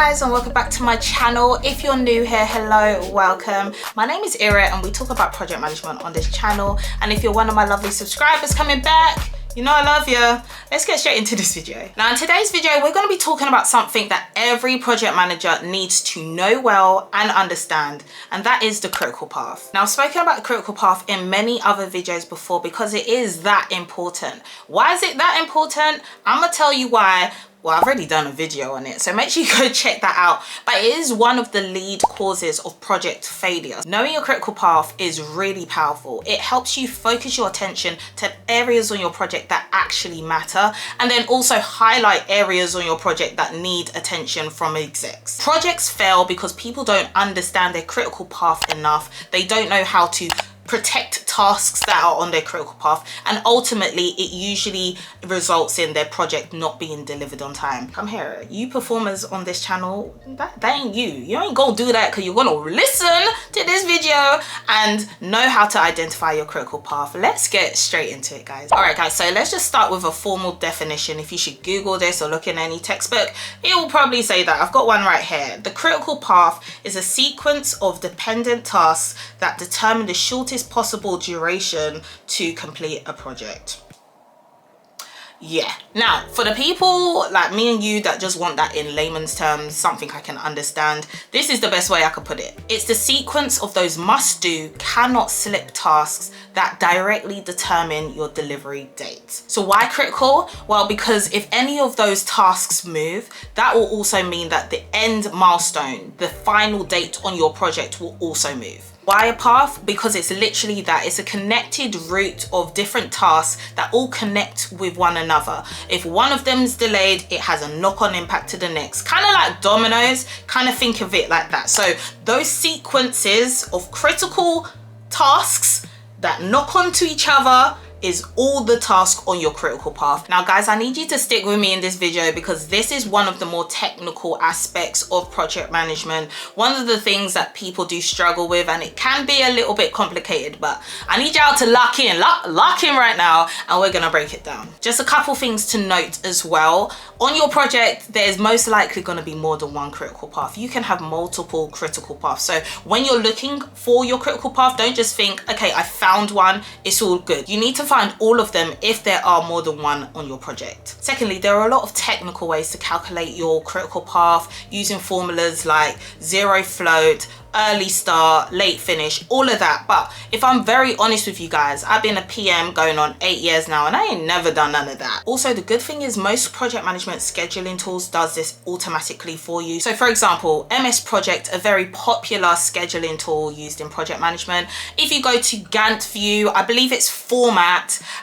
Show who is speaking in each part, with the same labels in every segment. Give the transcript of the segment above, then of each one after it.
Speaker 1: guys, and welcome back to my channel. If you're new here, hello, welcome. My name is Ira and we talk about project management on this channel. And if you're one of my lovely subscribers coming back, you know I love you. Let's get straight into this video. Now in today's video, we're going to be talking about something that every project manager needs to know well and understand, and that is the critical path. Now I've spoken about the critical path in many other videos before because it is that important. Why is it that important? I'm going to tell you why. Well, I've already done a video on it, so make sure you go check that out. But it is one of the lead causes of project failure. Knowing your critical path is really powerful. It helps you focus your attention to areas on your project that actually matter, and then also highlight areas on your project that need attention from execs. Projects fail because people don't understand their critical path enough. They don't know how to protect tasks that are on their critical path, and ultimately it usually results in their project not being delivered on time. Come here, you performers on this channel, that ain't you ain't gonna do that because you're gonna listen to this video and know how to identify your critical path. Let's get straight into it, guys. All right guys, so let's just start with a formal definition. If you should Google this or look in any textbook, it will probably say that. I've got one right here. The critical path is a sequence of dependent tasks that determine the shortest possible duration to complete a project. Yeah, now for the people like me and you that just want that in layman's terms, something I can understand, this is the best way I could put it. It's the sequence of those must-do, cannot slip tasks that directly determine your delivery date. So why critical? Well, because if any of those tasks move, that will also mean that the end milestone, the final date on your project, will also move. Why a path? Because it's literally that. It's a connected route of different tasks that all connect with one another. If one of them's delayed, it has a knock-on impact to the next. Kind of like dominoes, kind of think of it like that. So those sequences of critical tasks that knock onto each other is all the tasks on your critical path. Now guys, I need you to stick with me in this video because this is one of the more technical aspects of project management. One of the things that people do struggle with, and it can be a little bit complicated, but I need y'all to lock in right now, and we're gonna break it down. Just a couple things to note as well. On your project, there's most likely gonna be more than one critical path. You can have multiple critical paths. So when you're looking for your critical path, don't just think, okay, I found one, it's all good. You need to find all of them if there are more than one on your project. Secondly, there are a lot of technical ways to calculate your critical path using formulas like zero float, early start, late finish, all of that. But if I'm very honest with you guys, I've been a PM going on 8 years now and I ain't never done none of that. Also, the good thing is most project management scheduling tools does this automatically for you. So for example, MS Project, a very popular scheduling tool used in project management. If you go to Gantt view, I believe it's format,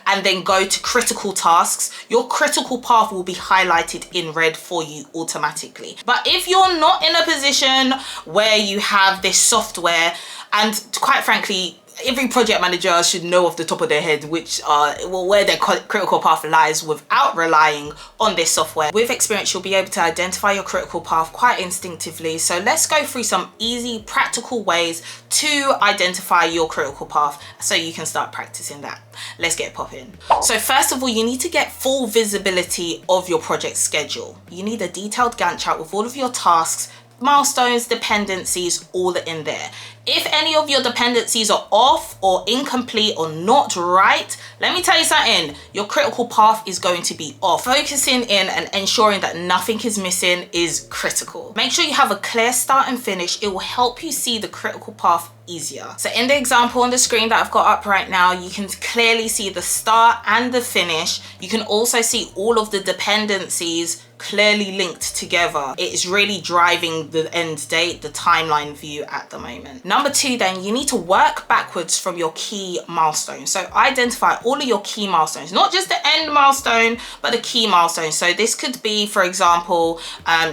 Speaker 1: and then go to critical tasks, your critical path will be highlighted in red for you automatically. But if you're not in a position where you have this software, and quite frankly, every project manager should know off the top of their head where their critical path lies without relying on this software. With experience, you'll be able to identify your critical path quite instinctively. So let's go through some easy, practical ways to identify your critical path so you can start practicing that. Let's get popping. So first of all, you need to get full visibility of your project schedule. You need a detailed Gantt chart with all of your tasks, milestones, dependencies, all in there. If any of your dependencies are off or incomplete or not right, let me tell you something, your critical path is going to be off. Focusing in and ensuring that nothing is missing is critical. Make sure you have a clear start and finish. It will help you see the critical path easier. So in the example on the screen that I've got up right now, you can clearly see the start and the finish. You can also see all of the dependencies clearly linked together. It is really driving the end date, the timeline view at the moment. Number two, then you need to work backwards from your key milestones. So identify all of your key milestones, not just the end milestone, but the key milestones. So this could be, for example,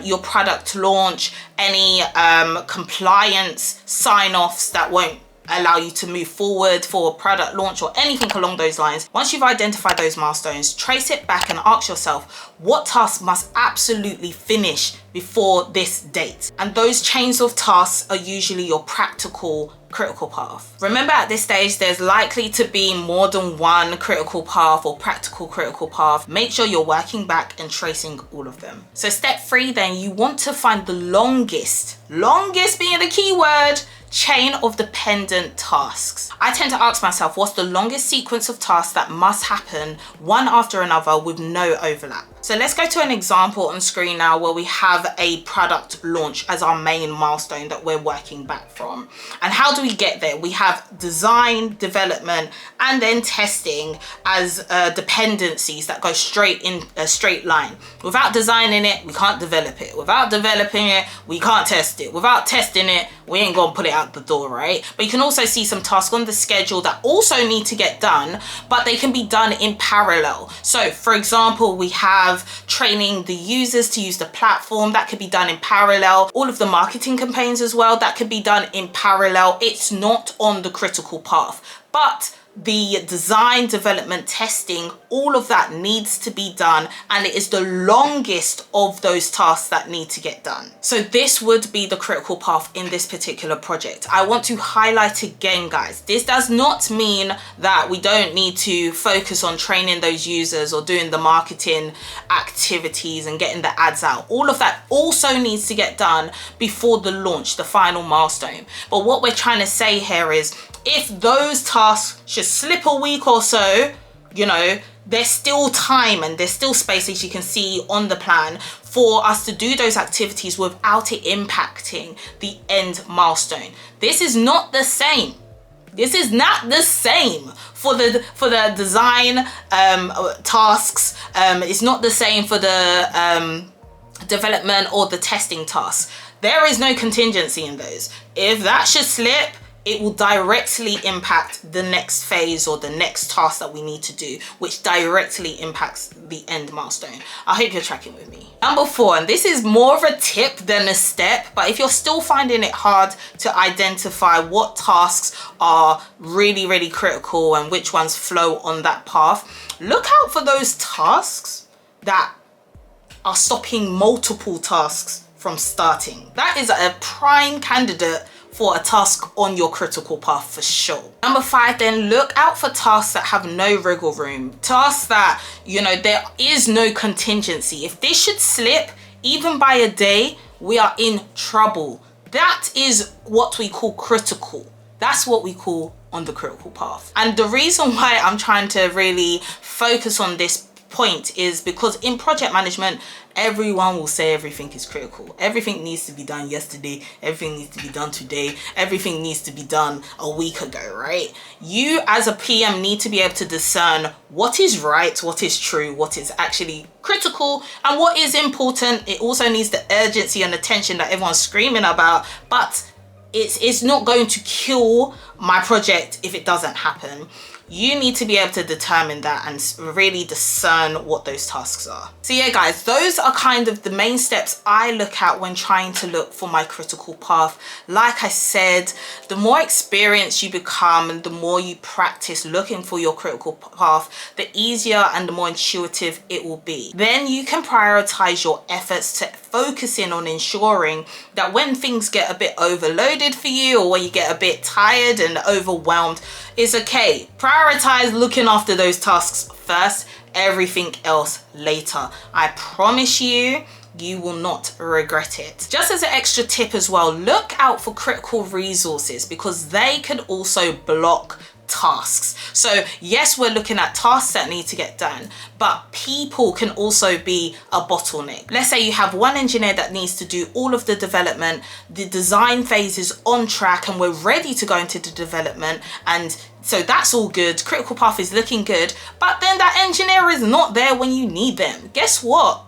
Speaker 1: your product launch, any compliance sign-offs that won't allow you to move forward for a product launch or anything along those lines. Once you've identified those milestones, trace it back and ask yourself, what tasks must absolutely finish before this date? And those chains of tasks are usually your practical critical path. Remember, at this stage, there's likely to be more than one critical path or practical critical path. Make sure you're working back and tracing all of them. So step 3, then, you want to find the longest being the key word, chain of dependent tasks. I tend to ask myself, what's the longest sequence of tasks that must happen one after another with no overlap? So let's go to an example on screen now where we have a product launch as our main milestone that we're working back from. And how do we get there? We have design, development, and then testing as dependencies that go straight in a straight line. Without designing it, we can't develop it. Without developing it, we can't test it. Without testing it, we ain't gonna put it out the door, right? But you can also see some tasks on the schedule that also need to get done, but they can be done in parallel. So for example, we have training the users to use the platform. That could be done in parallel. All of the marketing campaigns as well, that could be done in parallel. It's not on the critical path, but the design, development, testing, all of that needs to be done, and it is the longest of those tasks that need to get done. So this would be the critical path in this particular project. I want to highlight again, guys, this does not mean that we don't need to focus on training those users or doing the marketing activities and getting the ads out. All of that also needs to get done before the launch, the final milestone. But what we're trying to say here is, if those tasks should slip a week or so, you know, there's still time and there's still space, as you can see on the plan, for us to do those activities without it impacting the end milestone. This is not the same. This is not the same for the design tasks. It's not the same for the development or the testing tasks. There is no contingency in those. If that should slip, it will directly impact the next phase or the next task that we need to do, which directly impacts the end milestone. I hope you're tracking with me. Number 4, and this is more of a tip than a step, but if you're still finding it hard to identify what tasks are really, really critical and which ones flow on that path, look out for those tasks that are stopping multiple tasks from starting. That is a prime candidate for a task on your critical path for sure. Number 5, then, look out for tasks that have no wiggle room. Tasks that, you know, there is no contingency. If this should slip even by a day, we are in trouble. That is what we call critical. That's what we call on the critical path. And the reason why I'm trying to really focus on this point is because in project management, everyone will say everything is critical. Everything needs to be done yesterday. Everything needs to be done today. Everything needs to be done a week ago, right? You as a PM need to be able to discern what is right, what is true, what is actually critical, and what is important. It also needs the urgency and attention that everyone's screaming about, but it's not going to kill my project if it doesn't happen. You need to be able to determine that and really discern what those tasks are. So yeah, guys, those are kind of the main steps I look at when trying to look for my critical path. Like I said, the more experienced you become and the more you practice looking for your critical path, the easier and the more intuitive it will be. Then you can prioritize your efforts to focus in on ensuring that when things get a bit overloaded for you, or when you get a bit tired and overwhelmed, it's okay. Prioritize looking after those tasks first, everything else later. I promise you, you will not regret it. Just as an extra tip as well, look out for critical resources because they can also block tasks. So yes, we're looking at tasks that need to get done, but people can also be a bottleneck. Let's say you have one engineer that needs to do all of the development, the design phase is on track and we're ready to go into the development, and so that's all good, critical path is looking good, but then that engineer is not there when you need them. Guess what?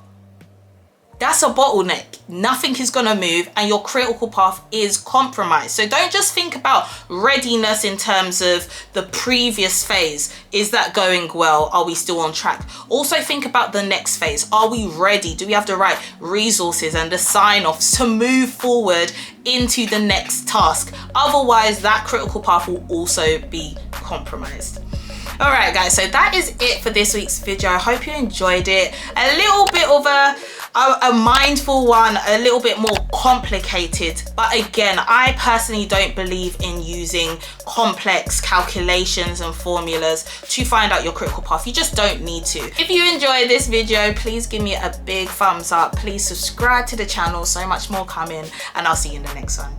Speaker 1: That's a bottleneck. Nothing is going to move and your critical path is compromised. So don't just think about readiness in terms of the previous phase. Is that going well? Are we still on track? Also think about the next phase. Are we ready? Do we have the right resources and the sign-offs to move forward into the next task? Otherwise, that critical path will also be compromised. All right, guys, so that is it for this week's video. I hope you enjoyed it. A little bit of a a mindful one, a little bit more complicated. But again, I personally don't believe in using complex calculations and formulas to find out your critical path. You just don't need to. If you enjoyed this video, please give me a big thumbs up. Please subscribe to the channel, so much more coming, and I'll see you in the next one.